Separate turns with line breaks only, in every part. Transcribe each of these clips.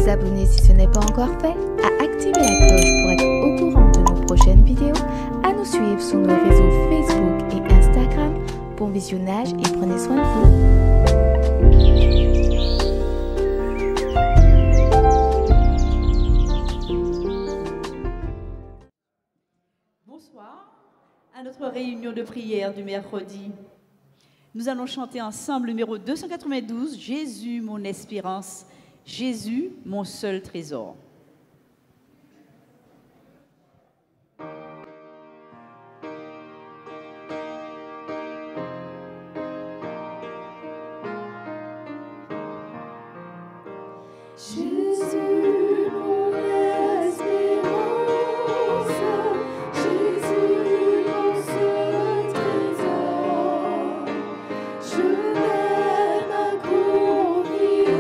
vous abonner si ce n'est pas encore fait, à activer la cloche pour être au courant de nos prochaines vidéos, à nous suivre sur nos réseaux Facebook et Instagram. Bon visionnage et prenez soin de vous.
Bonsoir à notre réunion de prière du mercredi. Nous allons chanter ensemble le numéro 292, Jésus, mon espérance, Jésus, mon seul trésor.
Jésus, mon espérance, Jésus, mon seul trésor, je mets ma confiance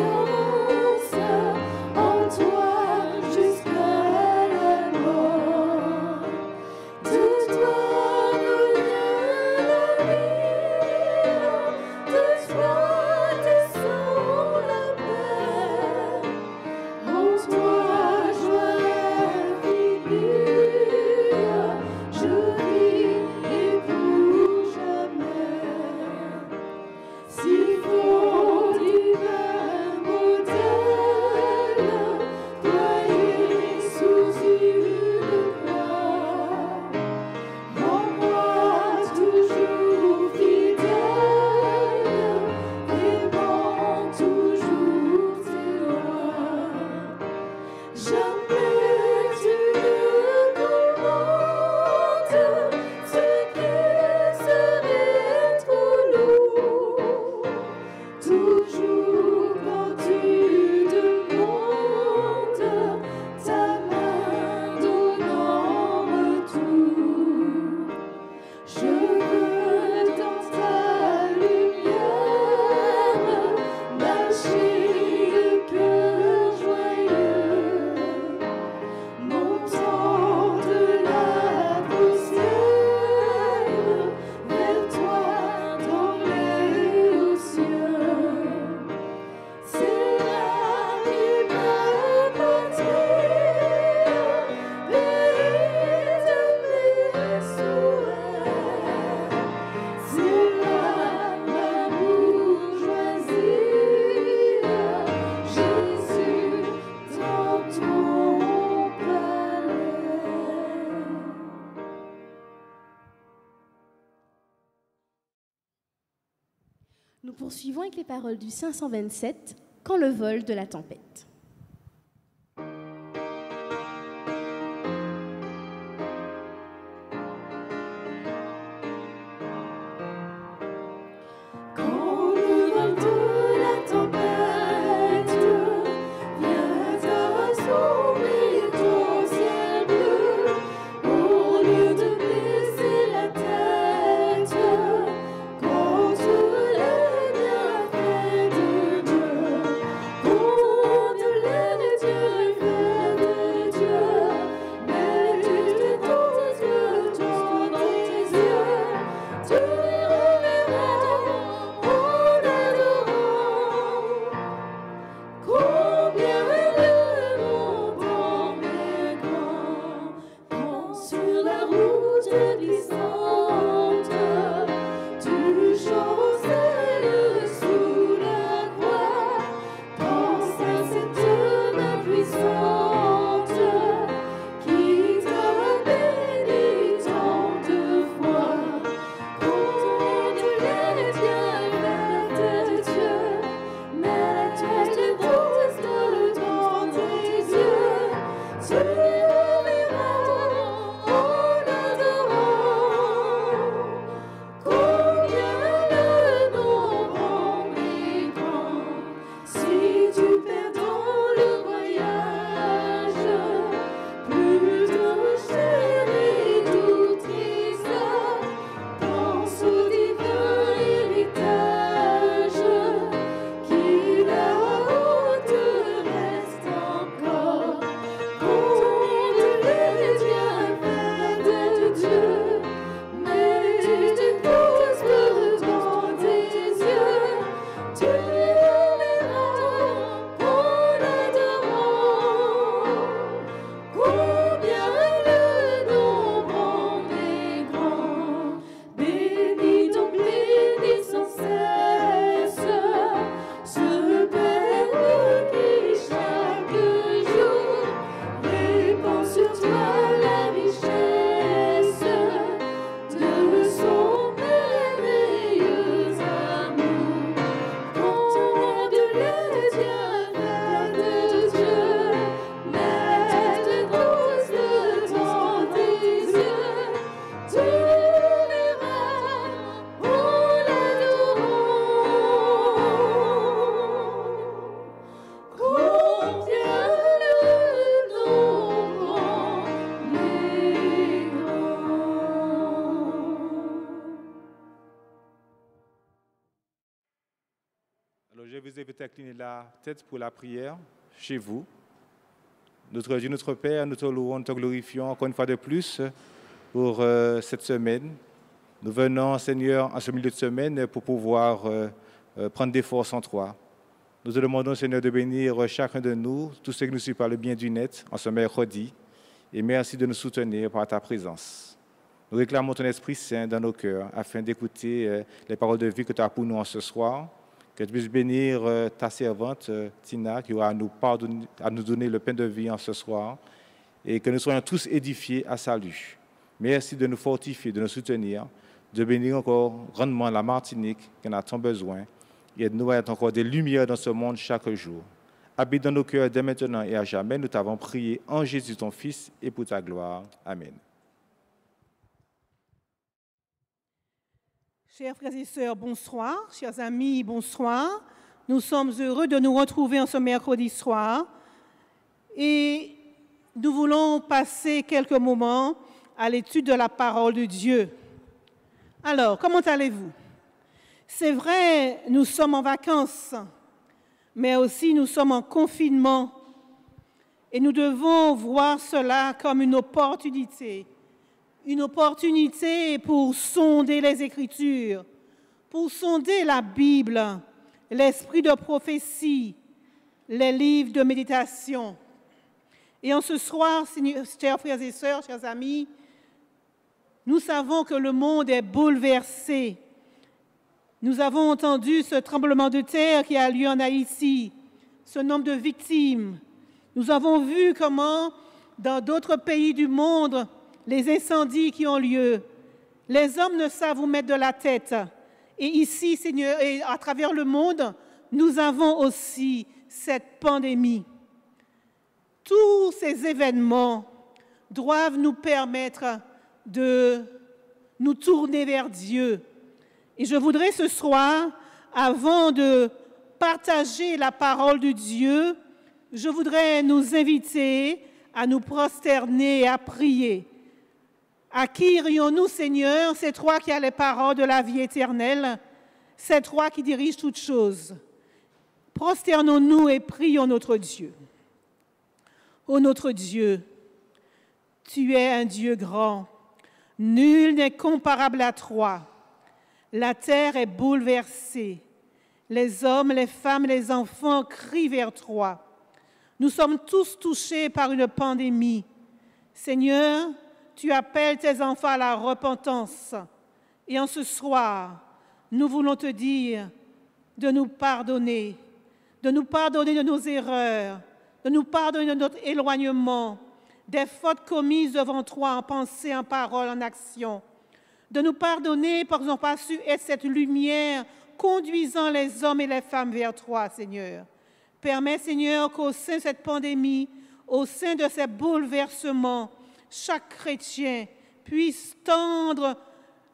en toi jusqu'à la mort. De toi me vient la vie, de toi descend la paix. En toi joie infinie, je vis et pour jamais. Si fort divin modèle, croyez sous une croix, rends-moi toujours fidèle, aimant toujours tes lois. Jamais tu ne commandes ce qui serait trop lourd. Toujours quand tu demandes ta main donne en retour. Je veux dans ta lumière marcher le cœur joyeux, montant de la poussière vers toi dans les hauts cieux. C'est là est ma patrie, pays de mes souhaits. C'est là ma bourgeoisie, Jésus, dans ton palais.
Nous poursuivons avec les paroles du 527, Quand le vol de la tempête.
Quand le vol de la tempête vient assombrir ton ciel bleu, au lieu de baisser la tête contre les bienfaits de Dieu, compte
pouvez peut-être incliner la tête pour la prière chez vous. Notre Dieu, notre Père, nous te louons, nous te glorifions encore une fois de plus pour cette semaine. Nous venons, Seigneur, en ce milieu de semaine pour pouvoir prendre des forces en toi. Nous te demandons, Seigneur, de bénir chacun de nous, tous ceux qui nous suivent par le bien du net, en ce mercredi. Et merci de nous soutenir par ta présence. Nous réclamons ton Esprit Saint dans nos cœurs afin d'écouter les paroles de vie que tu as pour nous en ce soir. Que tu puisses bénir ta servante, Tina, qui aura à nous donner le pain de vie en ce soir. Et que nous soyons tous édifiés à salut. Merci de nous fortifier, de nous soutenir, de bénir encore grandement la Martinique, qui en a tant besoin, et de nous être encore des lumières dans ce monde chaque jour. Habite dans nos cœurs dès maintenant et à jamais. Nous t'avons prié en Jésus, ton Fils, et pour ta gloire. Amen.
Chers frères et sœurs, bonsoir. Chers amis, bonsoir. Nous sommes heureux de nous retrouver en ce mercredi soir. Et nous voulons passer quelques moments à l'étude de la parole de Dieu. Alors, comment allez-vous? C'est vrai, nous sommes en vacances, mais aussi nous sommes en confinement. Et nous devons voir cela comme une opportunité pour sonder les Écritures, pour sonder la Bible, l'esprit de prophétie, les livres de méditation. Et en ce soir, chers frères et sœurs, chers amis, nous savons que le monde est bouleversé. Nous avons entendu ce tremblement de terre qui a lieu en Haïti, ce nombre de victimes. Nous avons vu comment, dans d'autres pays du monde, les incendies qui ont lieu, les hommes ne savent où mettre de la tête. Et ici, Seigneur, et à travers le monde, nous avons aussi cette pandémie. Tous ces événements doivent nous permettre de nous tourner vers Dieu. Et je voudrais ce soir, avant de partager la parole de Dieu, je voudrais nous inviter à nous prosterner et à prier. À qui irions-nous, Seigneur? C'est toi qui as les paroles de la vie éternelle. C'est toi qui diriges toutes choses. Prosternons-nous et prions notre Dieu. Ô notre Dieu, tu es un Dieu grand. Nul n'est comparable à toi. La terre est bouleversée. Les hommes, les femmes, les enfants crient vers toi. Nous sommes tous touchés par une pandémie. Seigneur, tu appelles tes enfants à la repentance. Et en ce soir, nous voulons te dire de nous pardonner de nos erreurs, de nous pardonner de notre éloignement, des fautes commises devant toi en pensée, en parole, en action, de nous pardonner parce que nous n'avons pas su être cette lumière conduisant les hommes et les femmes vers toi, Seigneur. Permets, Seigneur, qu'au sein de cette pandémie, au sein de ces bouleversements, chaque chrétien puisse tendre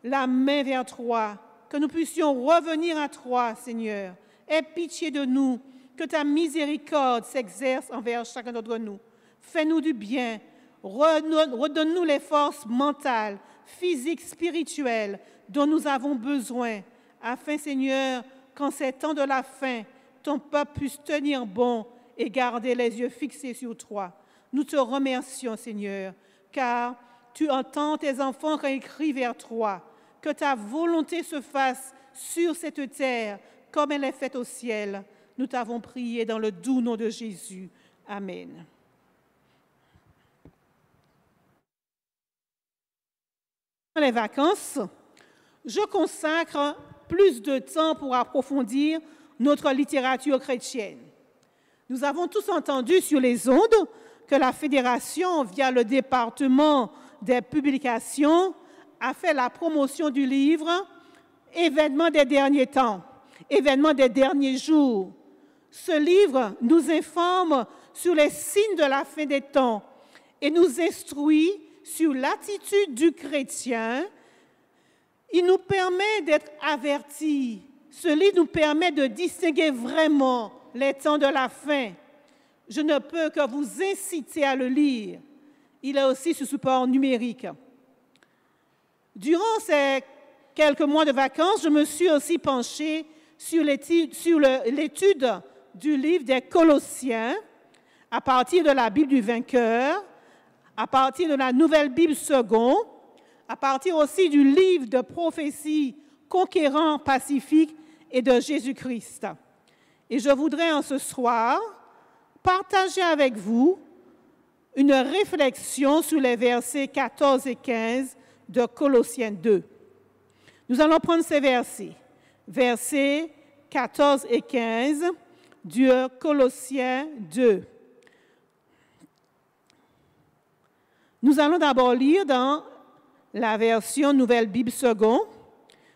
la main vers toi, que nous puissions revenir à toi, Seigneur. Aie pitié de nous, que ta miséricorde s'exerce envers chacun d'entre nous. Fais-nous du bien, redonne-nous les forces mentales, physiques, spirituelles dont nous avons besoin, afin, Seigneur, qu'en ces temps de la fin, ton peuple puisse tenir bon et garder les yeux fixés sur toi. Nous te remercions, Seigneur, car tu entends tes enfants quand ils crient vers toi. Que ta volonté se fasse sur cette terre comme elle est faite au ciel. Nous t'avons prié dans le doux nom de Jésus. Amen. Dans les vacances, je consacre plus de temps pour approfondir notre littérature chrétienne. Nous avons tous entendu sur les ondes que la Fédération, via le département des publications, a fait la promotion du livre « Événements des derniers temps », « Événements des derniers jours ». Ce livre nous informe sur les signes de la fin des temps et nous instruit sur l'attitude du chrétien. Il nous permet d'être avertis. Ce livre nous permet de distinguer vraiment les temps de la fin. Je ne peux que vous inciter à le lire. Il est aussi sur support numérique. Durant ces quelques mois de vacances, je me suis aussi penchée sur l'étude du livre des Colossiens, à partir de la Bible du vainqueur, à partir de la Nouvelle Bible seconde, à partir aussi du livre de prophétie Conquérant pacifique et de Jésus-Christ. Et je voudrais en ce soir partager avec vous une réflexion sur les versets 14 et 15 de Colossiens 2. Nous allons prendre ces versets 14 et 15 du Colossiens 2. Nous allons d'abord lire dans la version Nouvelle Bible seconde.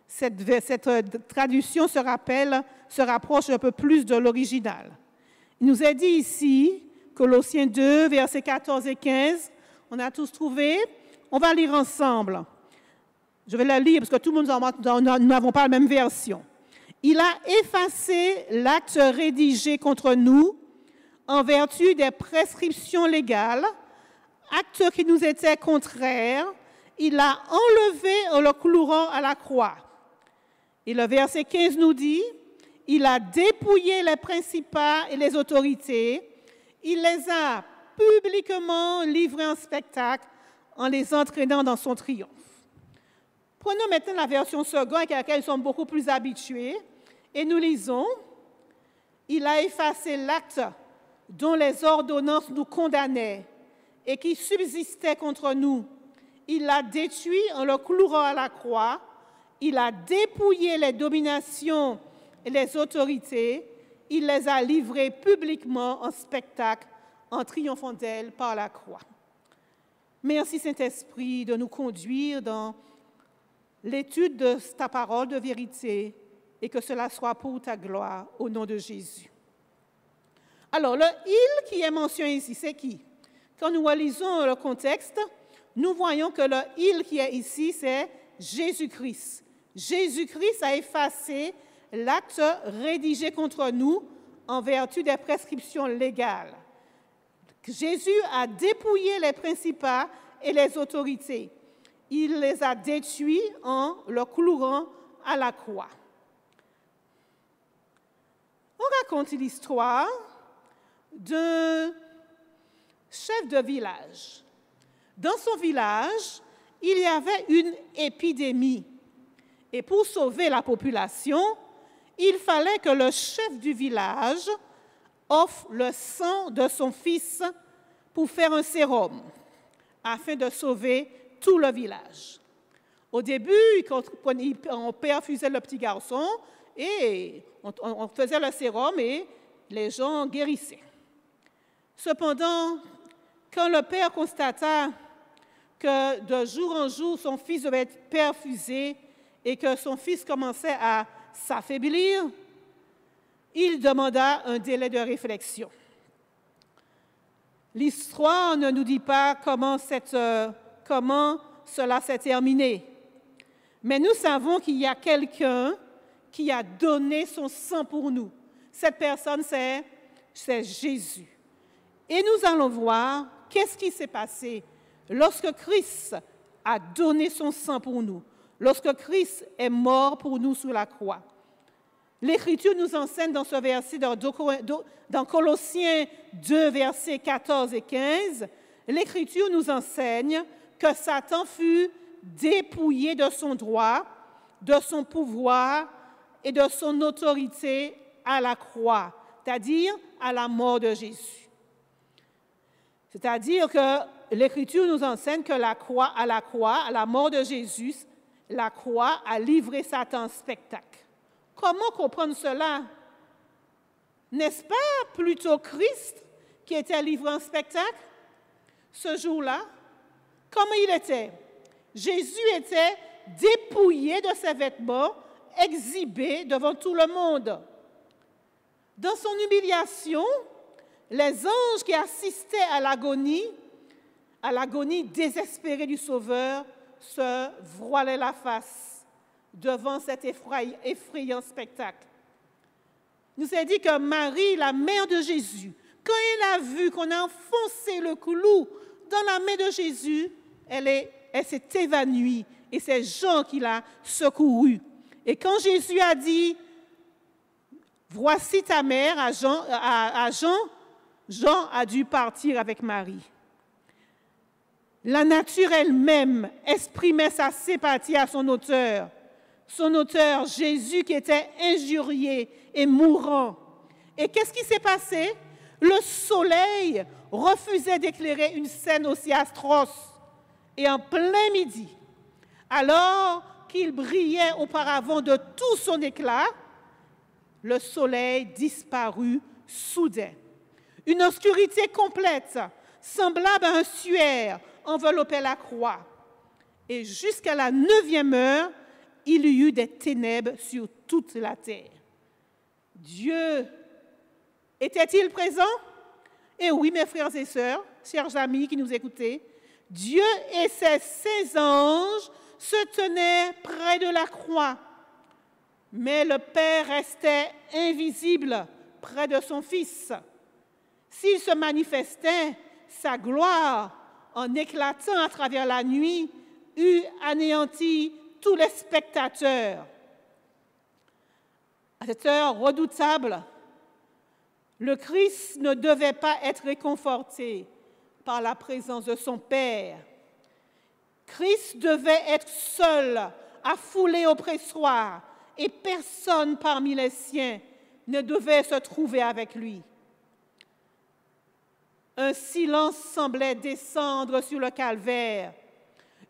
Cette traduction se rapproche un peu plus de l'original. Il nous est dit ici, Colossiens 2, versets 14 et 15, on a tous trouvé, on va lire ensemble. Je vais la lire parce que tout le monde, nous n'avons pas la même version. Il a effacé l'acte rédigé contre nous en vertu des prescriptions légales, acte qui nous était contraire, il l'a enlevé en le clouant à la croix. Et le verset 15 nous dit, il a dépouillé les principats et les autorités, il les a publiquement livrés en spectacle en les entraînant dans son triomphe. Prenons maintenant la version seconde avec laquelle nous sommes beaucoup plus habitués et nous lisons, il a effacé l'acte dont les ordonnances nous condamnaient et qui subsistait contre nous. Il l'a détruit en le clouant à la croix. Il a dépouillé les dominations et les autorités. Il les a livrées publiquement en spectacle, en triomphant d'elles par la croix. Merci Saint-Esprit de nous conduire dans l'étude de ta parole de vérité et que cela soit pour ta gloire au nom de Jésus. Alors, le « il » qui est mentionné ici, c'est qui? Quand nous relisons le contexte, nous voyons que le « il » qui est ici, c'est Jésus-Christ. Jésus-Christ a effacé l'acte rédigé contre nous en vertu des prescriptions légales. Jésus a dépouillé les principats et les autorités. Il les a détruits en le clouant à la croix. On raconte l'histoire d'un chef de village. Dans son village, il y avait une épidémie. Et pour sauver la population, il fallait que le chef du village offre le sang de son fils pour faire un sérum, afin de sauver tout le village. Au début, on perfusait le petit garçon et on faisait le sérum et les gens guérissaient. Cependant, quand le père constata que de jour en jour, son fils devait être perfusé et que son fils commençait à s'affaiblir, il demanda un délai de réflexion. L'histoire ne nous dit pas comment cela s'est terminé, mais nous savons qu'il y a quelqu'un qui a donné son sang pour nous. Cette personne, c'est Jésus. Et nous allons voir qu'est-ce qui s'est passé lorsque Christ a donné son sang pour nous, lorsque Christ est mort pour nous sur la croix. L'Écriture nous enseigne dans ce verset, dans Colossiens 2, versets 14 et 15, l'Écriture nous enseigne que Satan fut dépouillé de son droit, de son pouvoir et de son autorité à la croix, c'est-à-dire à la mort de Jésus. C'est-à-dire que l'Écriture nous enseigne que à la mort de Jésus, la croix a livré Satan en spectacle. Comment comprendre cela? N'est-ce pas plutôt Christ qui était livré en spectacle ce jour-là? Comment il était? Jésus était dépouillé de ses vêtements, exhibé devant tout le monde. Dans son humiliation, les anges qui assistaient à l'agonie désespérée du Sauveur, se voilaient la face devant cet effrayant spectacle. Il nous est dit que Marie, la mère de Jésus, quand elle a vu qu'on a enfoncé le clou dans la main de Jésus, elle s'est évanouie et c'est Jean qui l'a secourue. Et quand Jésus a dit voici ta mère à Jean. Jean a dû partir avec Marie. La nature elle-même exprimait sa sympathie à son auteur. Son auteur, Jésus, qui était injurié et mourant. Et qu'est-ce qui s'est passé? Le soleil refusait d'éclairer une scène aussi atroce. Et en plein midi, alors qu'il brillait auparavant de tout son éclat, le soleil disparut soudain. Une obscurité complète, semblable à un suaire, enveloppait la croix. Et jusqu'à la 9e heure, il y eut des ténèbres sur toute la terre. Dieu était-il présent? Eh oui, mes frères et sœurs, chers amis qui nous écoutez, Dieu et ses saints anges se tenaient près de la croix. Mais le Père restait invisible près de son Fils. S'il se manifestait, sa gloire, en éclatant à travers la nuit, eût anéanti tous les spectateurs. À cette heure redoutable, le Christ ne devait pas être réconforté par la présence de son Père. Christ devait être seul, affoulé au pressoir, et personne parmi les siens ne devait se trouver avec lui. Un silence semblait descendre sur le calvaire.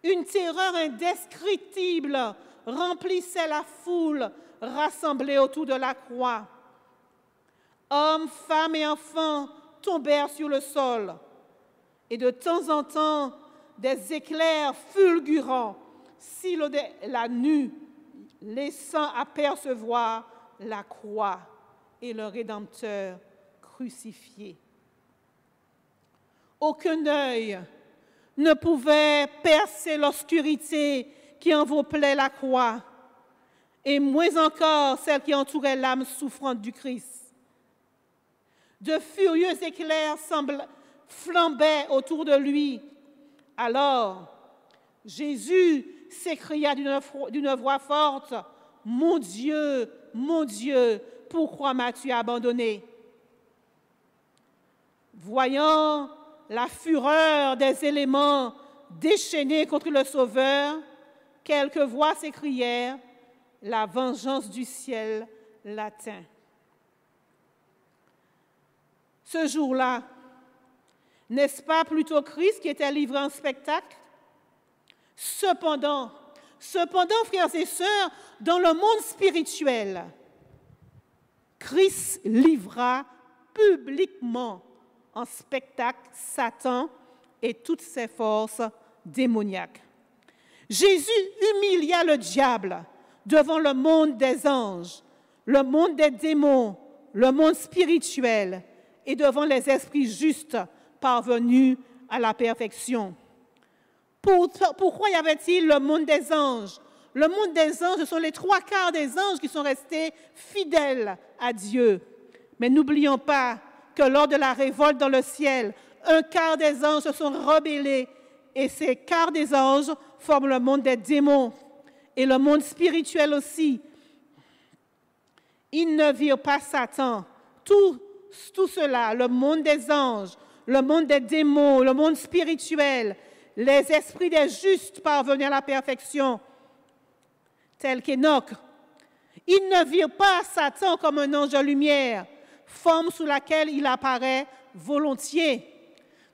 Une terreur indescriptible remplissait la foule rassemblée autour de la croix. Hommes, femmes et enfants tombèrent sur le sol. Et de temps en temps, des éclairs fulgurants sillonnaient la nuit, laissant apercevoir la croix et le Rédempteur crucifié. Aucun œil ne pouvait percer l'obscurité qui enveloppait la croix, et moins encore celle qui entourait l'âme souffrante du Christ. De furieux éclairs flambaient autour de lui. Alors, Jésus s'écria d'une voix forte, « Mon Dieu, pourquoi m'as-tu abandonné ?» Voyant la fureur des éléments déchaînés contre le Sauveur, quelques voix s'écrièrent, « La vengeance du ciel l'atteint. » Ce jour-là, n'est-ce pas plutôt Christ qui était livré en spectacle? Cependant, frères et sœurs, dans le monde spirituel, Christ livra publiquement en spectacle Satan et toutes ses forces démoniaques. Jésus humilia le diable devant le monde des anges, le monde des démons, le monde spirituel et devant les esprits justes parvenus à la perfection. Pourquoi y avait-il le monde des anges? Le monde des anges, ce sont les 3/4 des anges qui sont restés fidèles à Dieu. Mais n'oublions pas que lors de la révolte dans le ciel, 1/4 des anges se sont rebellés et ces quarts des anges forment le monde des démons et le monde spirituel aussi. Ils ne virent pas Satan. Tout cela, le monde des anges, le monde des démons, le monde spirituel, les esprits des justes parvenus à la perfection, tels qu'Enoch. Ils ne virent pas Satan comme un ange de lumière, forme sous laquelle il apparaît volontiers.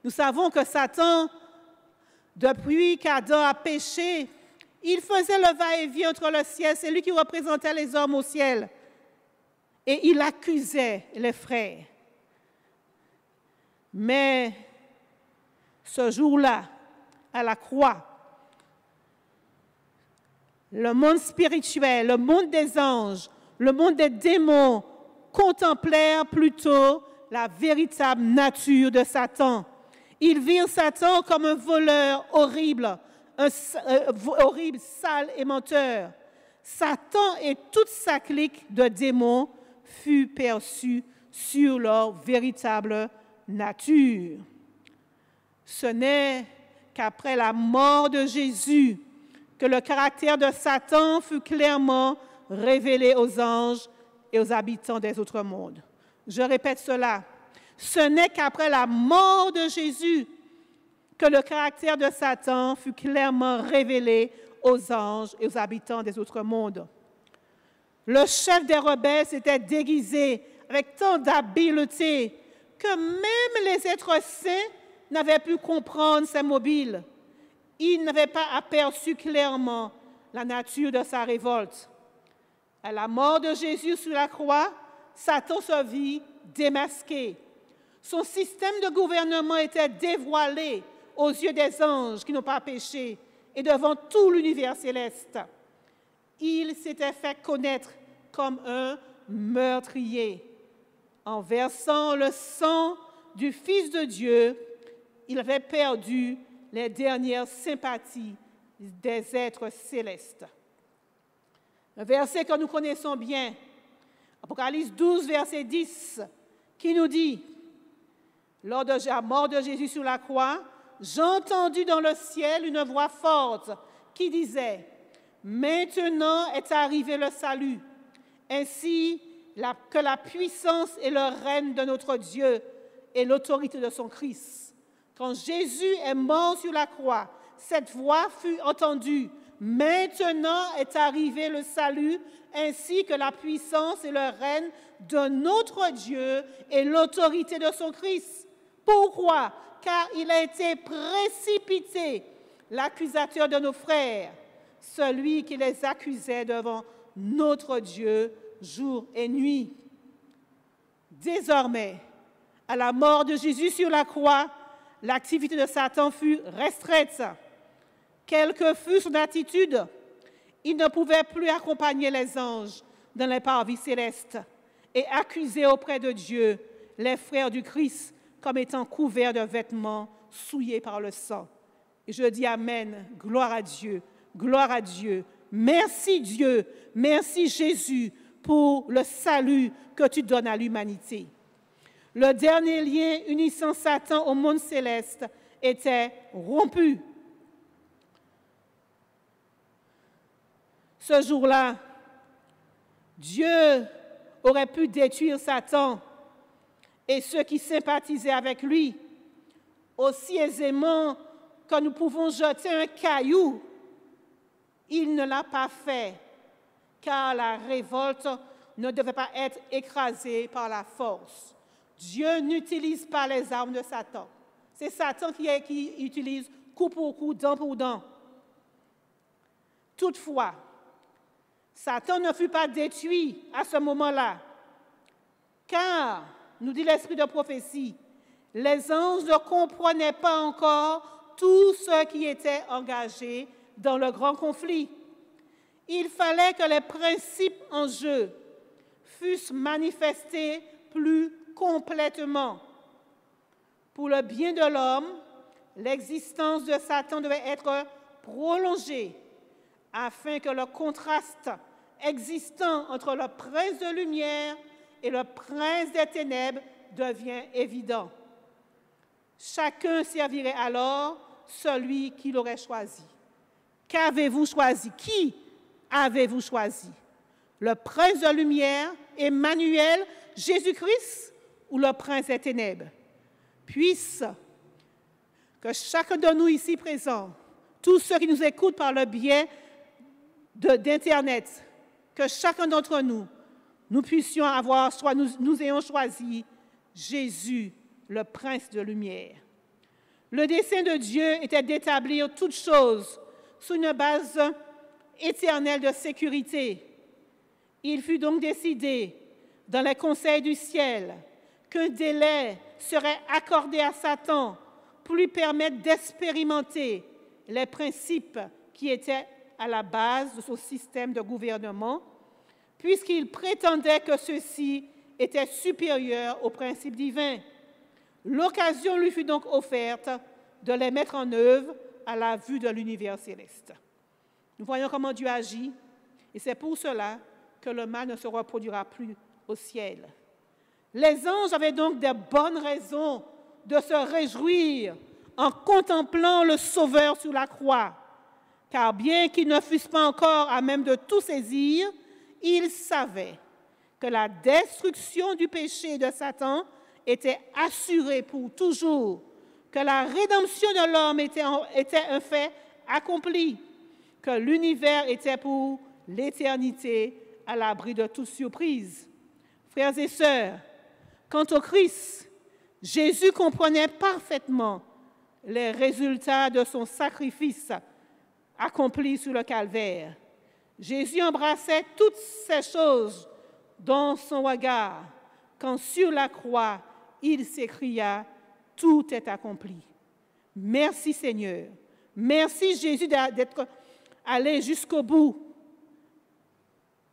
Nous savons que Satan, depuis qu'Adam a péché, il faisait le va-et-vient entre le ciel, c'est lui qui représentait les hommes au ciel. Et il accusait les frères. Mais ce jour-là, à la croix, le monde spirituel, le monde des anges, le monde des démons contemplèrent plutôt la véritable nature de Satan. Ils virent Satan comme un voleur horrible, horrible, sale et menteur. Satan et toute sa clique de démons fut perçue sur leur véritable nature. Ce n'est qu'après la mort de Jésus que le caractère de Satan fut clairement révélé aux anges et aux habitants des autres mondes. Je répète cela. Ce n'est qu'après la mort de Jésus que le caractère de Satan fut clairement révélé aux anges et aux habitants des autres mondes. Le chef des rebelles s'était déguisé avec tant d'habileté que même les êtres saints n'avaient pu comprendre ses mobiles. Ils n'avaient pas aperçu clairement la nature de sa révolte. À la mort de Jésus sur la croix, Satan se vit démasqué. Son système de gouvernement était dévoilé aux yeux des anges qui n'ont pas péché et devant tout l'univers céleste. Il s'était fait connaître comme un meurtrier. En versant le sang du Fils de Dieu, il avait perdu les dernières sympathies des êtres célestes. Un verset que nous connaissons bien, Apocalypse 12, verset 10, qui nous dit, lors de la mort de Jésus sur la croix, j'ai entendu dans le ciel une voix forte qui disait, « Maintenant est arrivé le salut, ainsi que la puissance et le règne de notre Dieu et l'autorité de son Christ. » Quand Jésus est mort sur la croix, cette voix fut entendue. « Maintenant est arrivé le salut, ainsi que la puissance et le règne de notre Dieu et l'autorité de son Christ. » Pourquoi? Car il a été précipité, l'accusateur de nos frères, celui qui les accusait devant notre Dieu jour et nuit. Désormais, à la mort de Jésus sur la croix, l'activité de Satan fut restreinte. Quelle que fût son attitude, il ne pouvait plus accompagner les anges dans les parvis célestes et accuser auprès de Dieu les frères du Christ comme étant couverts de vêtements souillés par le sang. Et je dis Amen, gloire à Dieu, gloire à Dieu. Merci Dieu, merci Jésus pour le salut que tu donnes à l'humanité. Le dernier lien unissant Satan au monde céleste était rompu. Ce jour-là, Dieu aurait pu détruire Satan et ceux qui sympathisaient avec lui, aussi aisément que nous pouvons jeter un caillou. Il ne l'a pas fait, car la révolte ne devait pas être écrasée par la force. Dieu n'utilise pas les armes de Satan. C'est Satan qui utilise coup pour coup, dent pour dent. Toutefois, Satan ne fut pas détruit à ce moment-là, car, nous dit l'esprit de prophétie, les anges ne comprenaient pas encore tous ceux qui étaient engagés dans le grand conflit. Il fallait que les principes en jeu fussent manifestés plus complètement. Pour le bien de l'homme, l'existence de Satan devait être prolongée afin que le contraste existant entre le prince de lumière et le prince des ténèbres devienne évident. Chacun servirait alors celui qu'il aurait choisi. Qu'avez-vous choisi? Qui avez-vous choisi? Le prince de lumière, Emmanuel, Jésus-Christ, ou le prince des ténèbres? Puisse que chacun de nous ici présents, tous ceux qui nous écoutent par le biais d'Internet, que chacun d'entre nous, nous puissions avoir, soit nous ayons choisi Jésus, le prince de lumière. Le dessein de Dieu était d'établir toutes choses sur une base éternelle de sécurité. Il fut donc décidé, dans les conseils du ciel, qu'un délai serait accordé à Satan pour lui permettre d'expérimenter les principes qui étaient à la base de son système de gouvernement, puisqu'il prétendait que ceux-ci étaient supérieurs aux principes divins. L'occasion lui fut donc offerte de les mettre en œuvre à la vue de l'univers céleste. Nous voyons comment Dieu agit, et c'est pour cela que le mal ne se reproduira plus au ciel. Les anges avaient donc de bonnes raisons de se réjouir en contemplant le Sauveur sur la croix, car bien qu'ils ne fussent pas encore à même de tout saisir, ils savaient que la destruction du péché de Satan était assurée pour toujours, que la rédemption de l'homme était un fait accompli, que l'univers était pour l'éternité à l'abri de toute surprise. Frères et sœurs, quant au Christ, Jésus comprenait parfaitement les résultats de son sacrifice accompli sur le calvaire. Jésus embrassait toutes ces choses dans son regard, quand sur la croix, il s'écria « Tout est accompli ». Merci Seigneur. Merci Jésus d'être allé jusqu'au bout,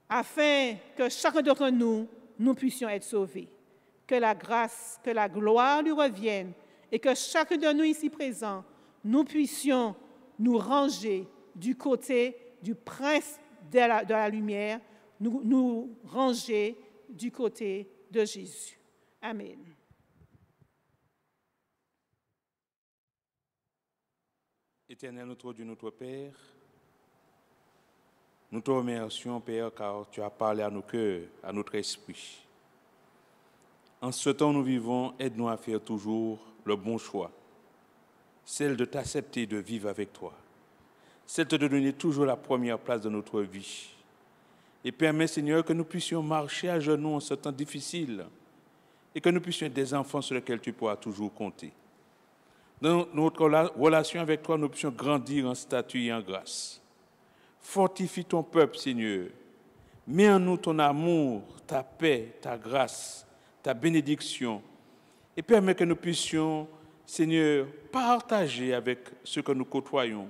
afin que chacun d'entre nous, nous puissions être sauvés. Que la grâce, que la gloire lui revienne et que chacun de nous ici présents, nous puissions nous ranger du côté du prince de la lumière, nous ranger du côté de Jésus. Amen.
Éternel notre Dieu, notre Père, nous te remercions, Père, car tu as parlé à nos cœurs, à notre esprit. En ce temps où nous vivons, aide-nous à faire toujours le bon choix, celle de t'accepter de vivre avec toi, celle de te donner toujours la première place de notre vie. Et permets, Seigneur, que nous puissions marcher à genoux en ce temps difficile et que nous puissions être des enfants sur lesquels tu pourras toujours compter. Dans notre relation avec toi, nous puissions grandir en statut et en grâce. Fortifie ton peuple, Seigneur. Mets en nous ton amour, ta paix, ta grâce, ta bénédiction. Et permets que nous puissions, Seigneur, partager avec ceux que nous côtoyons.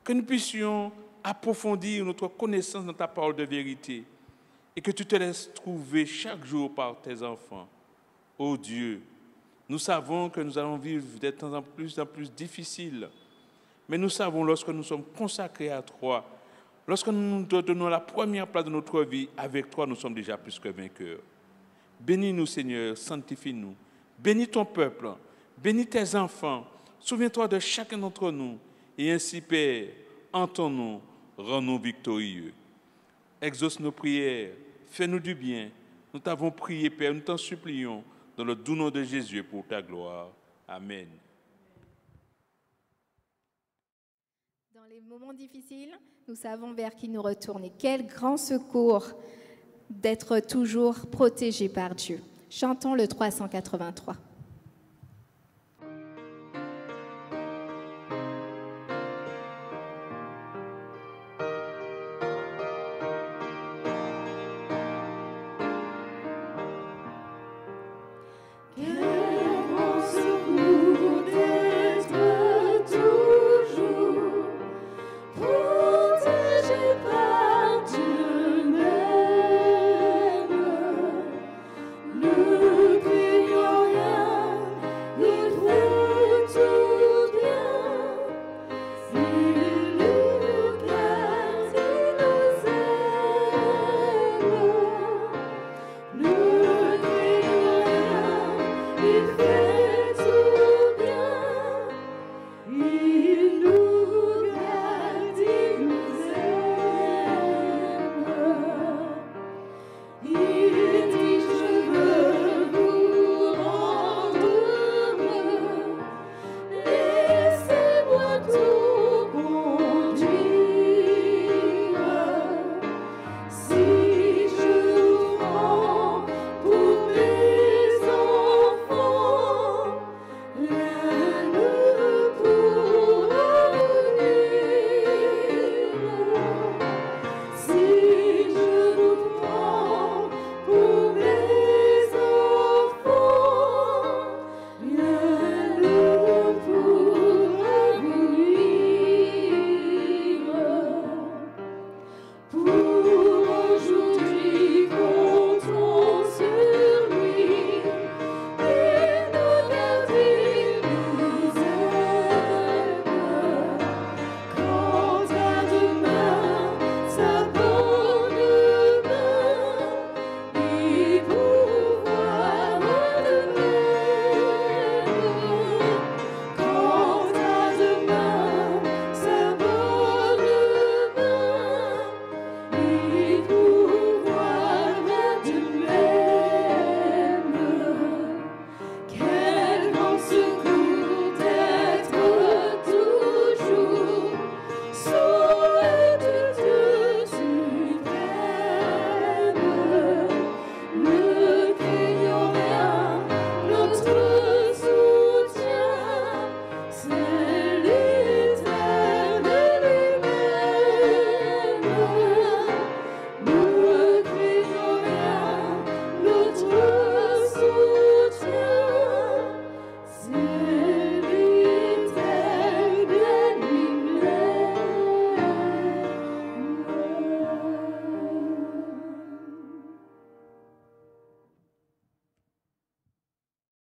Que nous puissions approfondir notre connaissance dans ta parole de vérité. Et que tu te laisses trouver chaque jour par tes enfants. Ô Dieu, nous savons que nous allons vivre des temps en plus difficiles. Mais nous savons, lorsque nous sommes consacrés à toi, lorsque nous nous donnons la première place de notre vie, avec toi, nous sommes déjà plus que vainqueurs. Bénis-nous, Seigneur, sanctifie-nous. Bénis ton peuple, bénis tes enfants. Souviens-toi de chacun d'entre nous. Et ainsi, Père, entends-nous, rends-nous victorieux. Exauce nos prières, fais-nous du bien. Nous t'avons prié, Père, nous t'en supplions, dans le doux nom de Jésus, pour ta gloire. Amen.
Dans les moments difficiles, nous savons vers qui nous retourner. Quel grand secours d'être toujours protégés par Dieu. Chantons le 383.